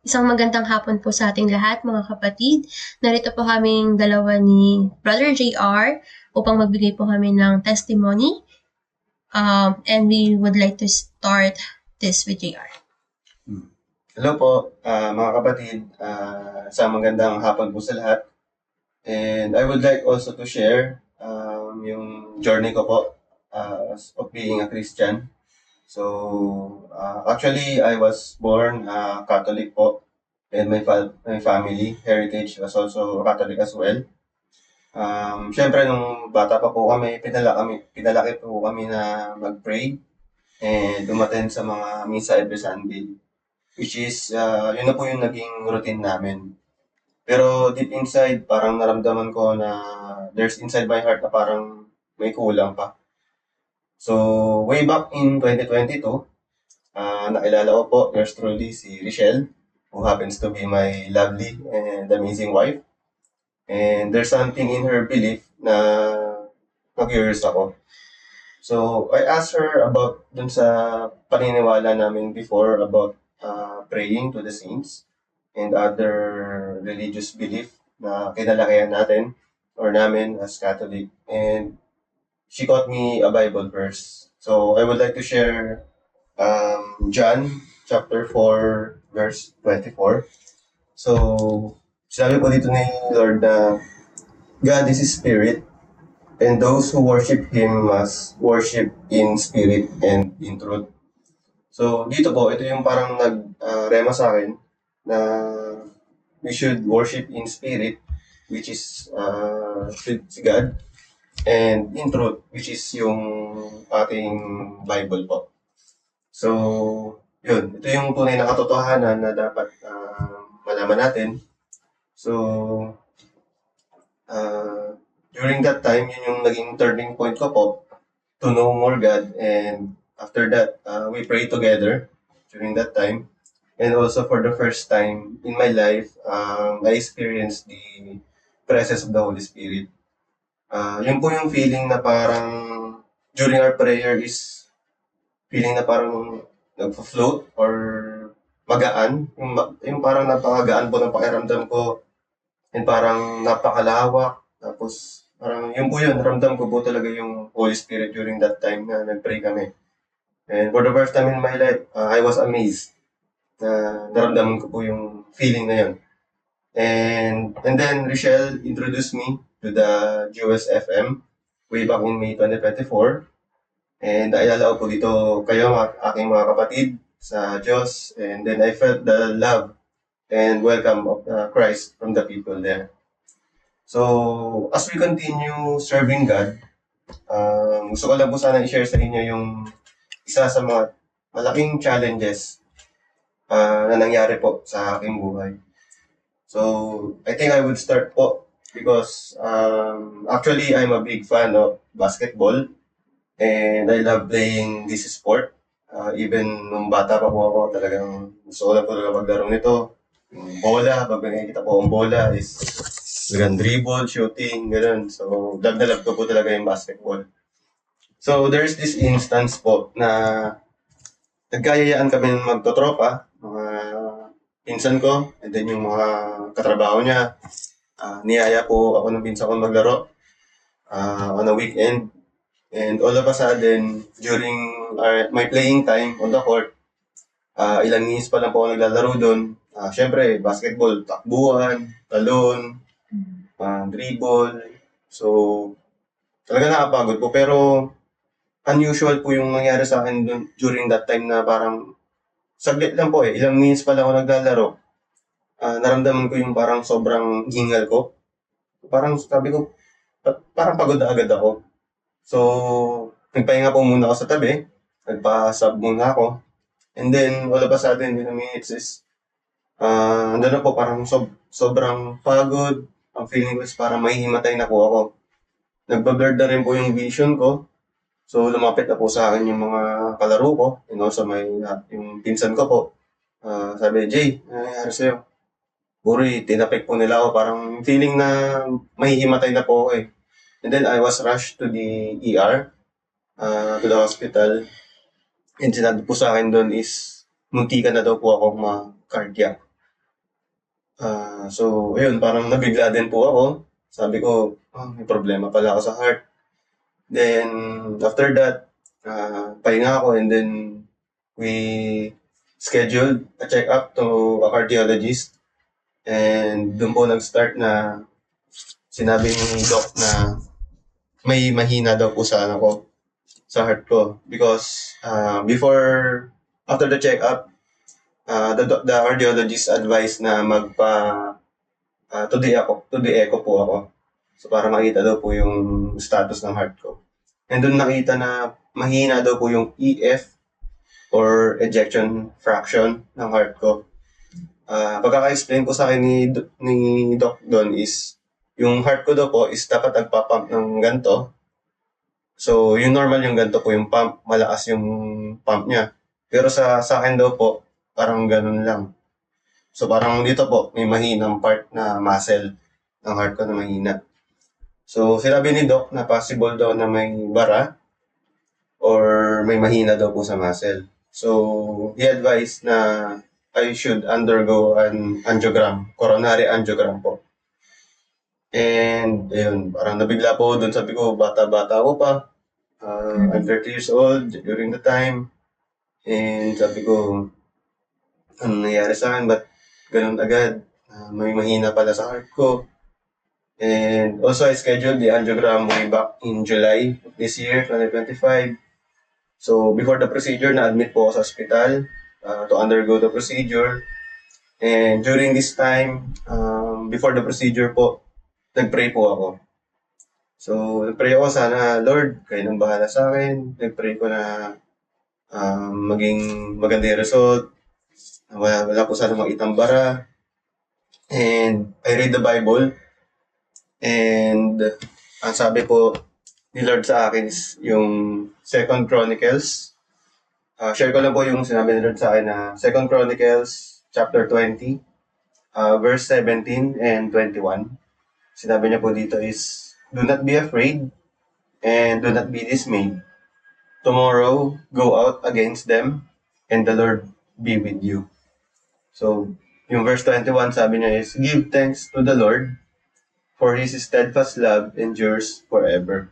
Isang magandang hapon po sa ating lahat, mga kapatid. Narito po kaming dalawa ni Brother JR upang magbigay po kami ng testimony. And we would like to start this with JR. Hello po, mga kapatid. Sa magandang hapon po sa lahat. And I would like also to share yung journey ko po of being a Christian. So, actually, I was born Catholic po. And my family heritage was also Catholic as well. Siyempre, nung bata pa po kami, pinalaki po kami na mag-pray and umattend sa mga misa every Sunday. Which is, yun na po yung naging routine namin. Pero deep inside, parang naramdaman ko na there's inside my heart na parang may kulang pa. So, way back in 2022, nakilala ko po, yours truly, si Richelle, who happens to be my lovely and amazing wife. And there's something in her belief na na-curious ako. So, I asked her about dun sa paniniwala namin before about praying to the saints and other religious belief na kinalakihan natin or namin as Catholic. And she taught me a Bible verse. So, I would like to share John chapter 4 verse 24. So, sabi po dito ni Lord na God is Spirit, and those who worship Him must worship in spirit and in truth. So, dito po, ito yung parang nag-rema sa akin na we should worship in spirit, which is si God, and in truth, which is yung ating Bible po. So, yun. Ito yung tunay na katotohanan na dapat malaman natin. So, during that time, yun yung naging turning point ko po to know more God. And after that, we pray together during that time. And also for the first time in my life, I experienced the presence of the Holy Spirit. Yun po yung feeling na parang during our prayer is feeling na parang nagpo-float or magaan. Yung parang napakagaan po ng pakiramdam ko and parang napakalawak. Tapos parang yun po yun, naramdam ko po talaga yung Holy Spirit during that time na nag-pray kami. And for the first time in my life, I was amazed na naramdaman ko po yung feeling na yun. And then Richelle introduced me to the GOS FM way back in May 2024. And nailala ko po dito kayo, aking mga kapatid sa Diyos. And then I felt the love and welcome of Christ from the people there. So, as we continue serving God, gusto ko lang po sana i-share sa inyo yung isa sa mga malaking challenges na nangyari po sa aking buhay. So, I think I would start po because actually I'm a big fan of basketball and I love playing this sport. Even nung bata pa po ako, talagang gusto ko lang po talaga maglaro nito. Yung bola, pag nakikita po ang bola is talagang dribble, shooting, gano'n. So, love na love ko po talaga yung basketball. So, there's this instance po na nagkayayaan kami ng magtotropa, mga pinsan ko, and then yung mga katrabaho niya. Niyaya po ako ng pinsan ko maglaro on a weekend. And all of a sudden, during my playing time on the court, ilang minutes pa lang po ako naglalaro doon. Siyempre, basketball, takbuhan, talon, dribble. So, talaga nakapagod po. Pero, unusual po yung nangyari sa akin dun, during that time na parang saglit lang po eh. Ilang minutes pa lang ako naglalaro. Naramdaman ko yung parang sobrang hingal ko. Parang sabi ko, parang pagod na agad ako. So, nagpahinga po muna ako sa tabi. Nagpa-sub muna ako. And then, all of a sudden, in a minutes is, andun na po, parang sobrang pagod. Ang feeling ko is parang mahihimatay na po ako. Nagba-blurred na rin po yung vision ko. So, lumapit na po sa akin yung mga kalaro ko. And also, yung pinsan ko po. Sabi, Jay, ano nangyari sa'yo? Puri, tinapik po nila ako. Parang feeling na mahihimatay na po ako eh. And then, I was rushed to the ER, to the hospital. And sinabi po sa akin doon is, muntikan na daw po ako ma-cardiac. So, ayun, parang nabigla din po ako. Sabi ko, may problema pala ako sa heart. Then, after that, pahinga ako and then we scheduled a check-up to a cardiologist. And doon po nag-start na sinabi ni Doc na may mahina daw po sa sa heart ko. Because after the check-up, the cardiologist advised na to the echo po ako. So para makita daw po yung status ng heart ko. And doon nakita na mahina daw po yung EF or ejection fraction ng heart ko. Pagkaka-explain po sa akin ni Doc doon is yung heart ko daw po is dapat nagpapump ng ganito. So yung normal yung ganito po yung pump, malakas yung pump niya. Pero sa akin daw po, parang ganun lang. So parang dito po, may mahinang part na muscle ng heart ko na mahina. So sinabi ni Doc na possible daw na may bara or may mahina daw po sa muscle. So he advised na I should undergo an angiogram, coronary angiogram po. And ayun, parang nabigla po doon. Sabi ko, bata-bata ako pa. I'm 30 years old during the time. And sabi ko, ano nangyari sa akin? Ba't ganun agad? May mahina pala sa heart ko. And also, I scheduled the angiogram way back in July of this year, 2025. So, before the procedure, na-admit po ako sa hospital to undergo the procedure. And during this time, before the procedure po, nag-pray po ako. So, nag-pray ako sana, Lord, kayo nang bahala sa akin. Nag-pray ko na maging maganda yung result. Wala po sana makitang bara. And I read the Bible. And ang sabi po ni Lord sa akin is yung 2 Chronicles. Share ko lang po yung sinabi ni Lord sa akin na 2 Chronicles chapter 20, verse 17 and 21. Sinabi niya po dito is, do not be afraid and do not be dismayed. Tomorrow, go out against them and the Lord be with you. So, yung verse 21 sabi niya is, give thanks to the Lord for His steadfast love endures forever.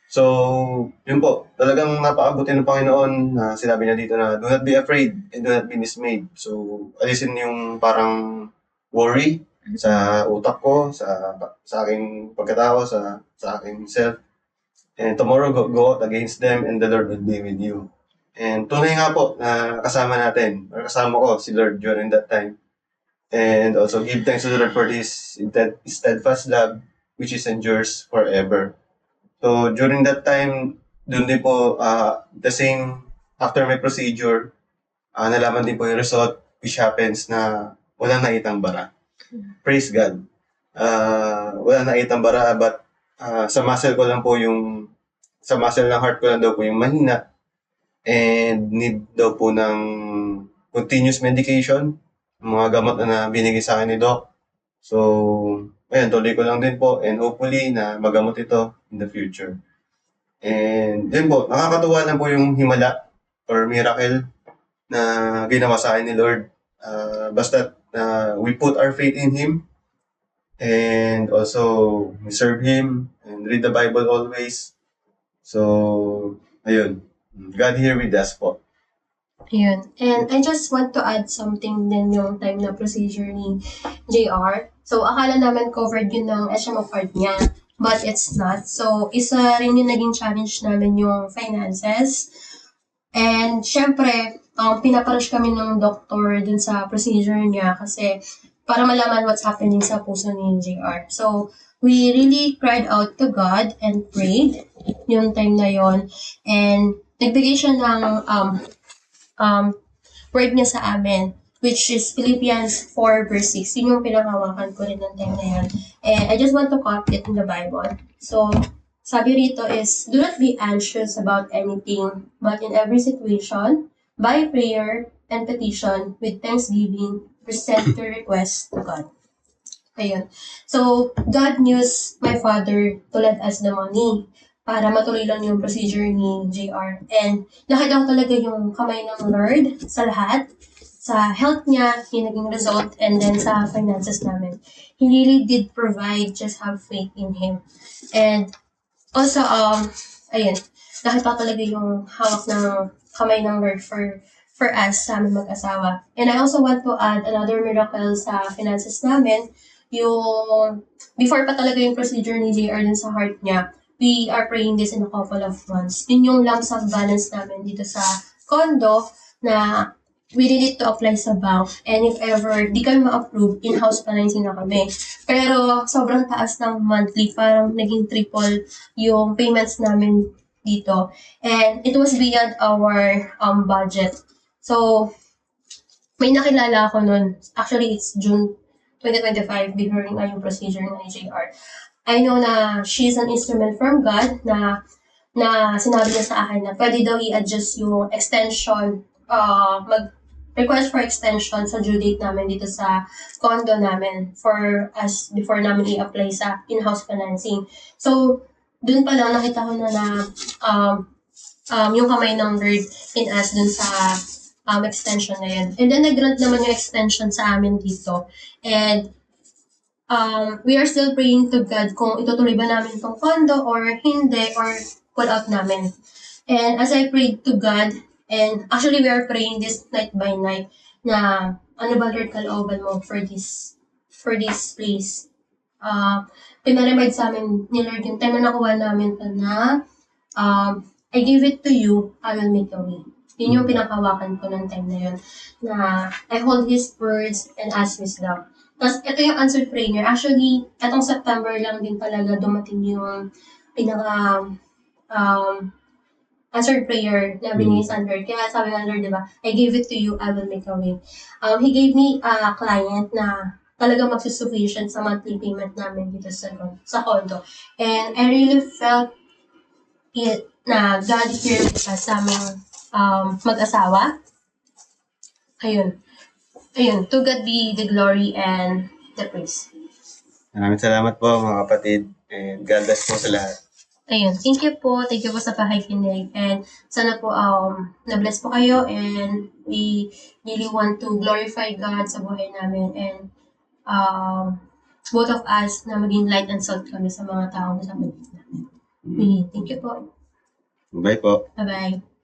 So, yun po, talagang napaabuti ng Panginoon na sinabi niya dito na do not be afraid and do not be dismayed. So, alisin yung parang worry sa utak ko, sa aking pagkatao, sa aking self. And tomorrow, go out against them and the Lord will be with you. And tunay nga po na kasama natin, or kasama ko si Lord during that time. And also give thanks to the Lord for His steadfast love, which is endures forever. So during that time, dun din po, the same, after my procedure, nalaman din po yung result, which happens na walang nakitang bara. Praise God. Walang nakitang bara, but sa muscle ko lang po sa muscle ng heart ko lang daw po yung mahina. And need daw po ng continuous medication, mga gamot na binigay sa akin ni Doc. So, ayun, tuloy ko lang din po and hopefully na magamot ito in the future. And din po, nakakatuwa lang po yung himala or miracle na ginawa sa akin ni Lord. Basta we put our faith in Him and also we serve Him and read the Bible always. So, ayun. God here with us po. Ayun. And I just want to add something din yung time na procedure ni JR. So, akala naman covered yun ng SMO card niya, but it's not. So, isa rin yung naging challenge namin yung finances. And, syempre, pinaparush kami ng doctor dun sa procedure niya kasi para malaman what's happening sa puso ni JR. So, we really cried out to God and prayed yung time na yon. And, nagbigay siya ng word niya sa amin, which is Philippians 4 verse 6. Yun yung pinanghawakan ko rin ng time na yun. And I just want to copy it in the Bible. So, sabi rito is, do not be anxious about anything, but in every situation, by prayer and petition, with thanksgiving, present your request to God. Ayun. So, God used my father to lend us the money para matuloy lang yung procedure ni JR. And nakita ko talaga yung kamay ng Lord sa lahat. sa health niya, yung naging result, and then sa finances namin. He really did provide, just have faith in Him. And also, ayun, dahil pa talaga yung hawak ng kamay ng Lord for us, sa aming mag-asawa. And I also want to add another miracle sa finances namin, yung before pa talaga yung procedure ni JR din sa heart niya, we are praying this in a couple of months. Yun yung lump sum balance namin dito sa condo na we need it to apply sa bank, and if ever di kami ma-approve, in-house financing na kami. Pero sobrang taas ng monthly, parang naging triple yung payments namin dito. And it was beyond our budget. So, may nakilala ako nun. Actually, it's June 2025, before nga yung procedure ng JR. I know na she's an instrument from God na sinabi niya sa akin na pwede daw i-adjust yung extension, mag-request for extension sa due date namin dito sa condo namin for us before namin i-apply sa in-house financing. So, dun pa lang nakita ko na yung kamay ng Lord in us dun sa extension na yun. And then, nag-grant naman yung extension sa amin dito. And we are still praying to God kung itutuloy ba namin itong condo or hindi, or pull out namin. And as I prayed to God, and actually we are praying this night by night na ano ba Lord kalooban mo for this place. Pinaremind sa amin ni Lord yung time na nakuha namin na I give it to you, I will make a way. Yun yung pinakawakan ko ng time na yun. Na I hold His words and ask wisdom. Tapos ito yung answered prayer. Actually, etong September lang din talaga dumating yung pinaka answered prayer na binigay sa Lord. Kaya sabi ng Lord, di ba, I gave it to you, I will make a way. He gave me a client na talaga magsusufficient sa monthly payment namin dito sa condo. And I really felt it na God here with us sa aming mag-asawa. Ayun. To God be the glory and the praise. Maraming salamat po mga kapatid. And God bless po sa lahat. Ayun, thank you po sa pakikinig, and sana po na-bless po kayo, and we really want to glorify God sa buhay namin, and both of us na maging light and salt kami sa mga taong sa paligid namin. Thank you po. Bye po. Bye-bye.